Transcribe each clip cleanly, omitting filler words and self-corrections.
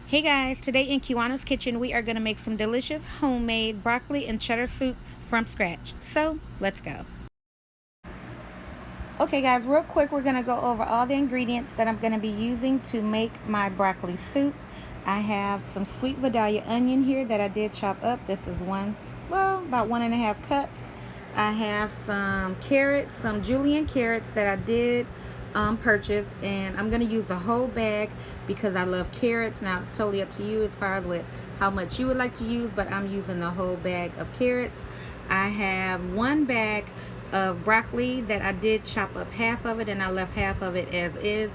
Hey guys, today in Kiwanna's kitchen we are going to make some delicious homemade broccoli and cheddar soup from scratch. So let's go. Okay guys, real quick we're going to go over all the ingredients that I'm going to be using to make my broccoli soup. I have some sweet Vidalia onion here that I did chop up. This is about 1.5 cups. I have some carrots, some julienne carrots that I did purchase, and I'm going to use a whole bag because I love carrots. Now it's totally up to you as far as how much you would like to use, but I'm using the whole bag of carrots. I have 1 bag of broccoli that I did chop up half of it, and I left half of it as is.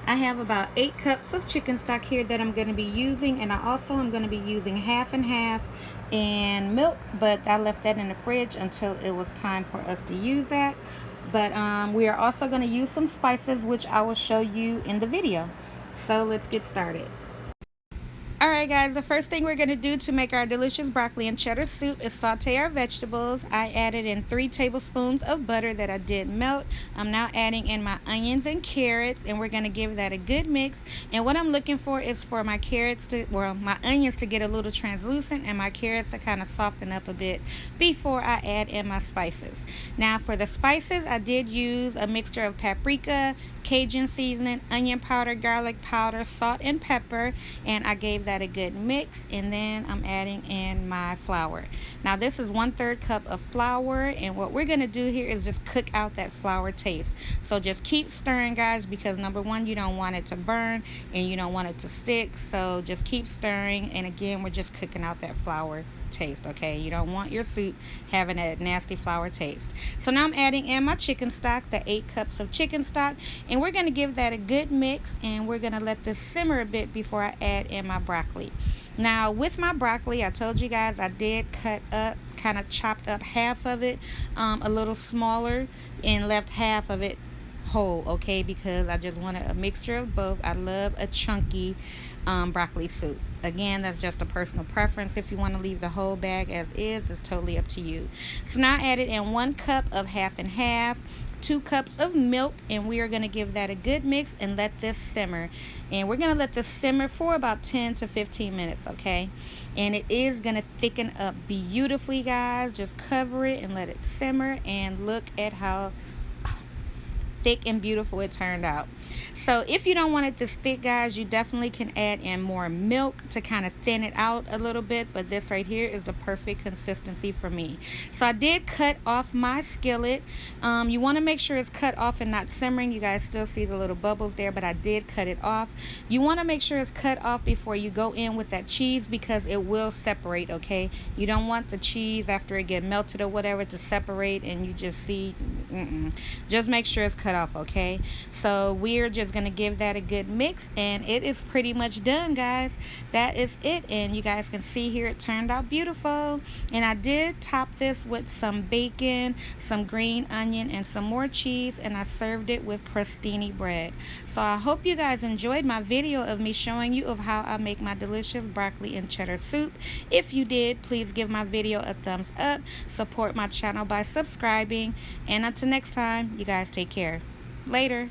I have about 8 cups of chicken stock here that I'm going to be using, and I also am going to be using half and half and milk, but I left that in the fridge until it was time for us to use that. But we are also going to use some spices, which I will show you in the video. So let's get started. Alright guys, the first thing we're going to do to make our delicious broccoli and cheddar soup is saute our vegetables. I added in 3 tablespoons of butter that I did melt. I'm now adding in my onions and carrots, and we're going to give that a good mix. And what I'm looking for is for my my onions to get a little translucent and my carrots to kind of soften up a bit before I add in my spices. Now for the spices, I did use a mixture of paprika, Cajun seasoning, onion powder, garlic powder, salt, and pepper, and I gave that a good mix. And then I'm adding in my flour. Now this is 1/3 cup of flour, and what we're going to do here is just cook out that flour taste. So just keep stirring guys, because number one, you don't want it to burn and you don't want it to stick, so just keep stirring. And again, we're just cooking out that flour taste. Okay, you don't want your soup having that nasty flour taste. So now I'm adding in my chicken stock, the 8 cups of chicken stock, and we're going to give that a good mix, and we're going to let this simmer a bit before I add in my broccoli. Now with my broccoli, I told you guys I did cut up, kind of chopped up half of it a little smaller and left half of it whole, okay, because I just wanted a mixture of both. I love a chunky broccoli soup. Again, that's just a personal preference. If you want to leave the whole bag as is, it's totally up to you. So now I added in 1 cup of half and half, 2 cups of milk, and we are going to give that a good mix and let this simmer. And we're going to let this simmer for about 10 to 15 minutes, okay? And it is going to thicken up beautifully, guys. Just cover it and let it simmer, and look at how thick and beautiful it turned out. So if you don't want it this thick, guys, you definitely can add in more milk to kind of thin it out a little bit, but this right here is the perfect consistency for me. So I did cut off my skillet. You want to make sure it's cut off and not simmering. You guys still see the little bubbles there, but I did cut it off. You want to make sure it's cut off before you go in with that cheese, because it will separate, okay? You don't want the cheese after it get melted or whatever to separate and you just see. Just make sure it's cut off, okay? So we're just gonna give that a good mix, and it is pretty much done, guys. That is it, and you guys can see here it turned out beautiful. And I did top this with some bacon, some green onion, and some more cheese, and I served it with crostini bread. So I hope you guys enjoyed my video of me showing you of how I make my delicious broccoli and cheddar soup. If you did, please give my video a thumbs up, support my channel by subscribing, and until next time, you guys take care. Later.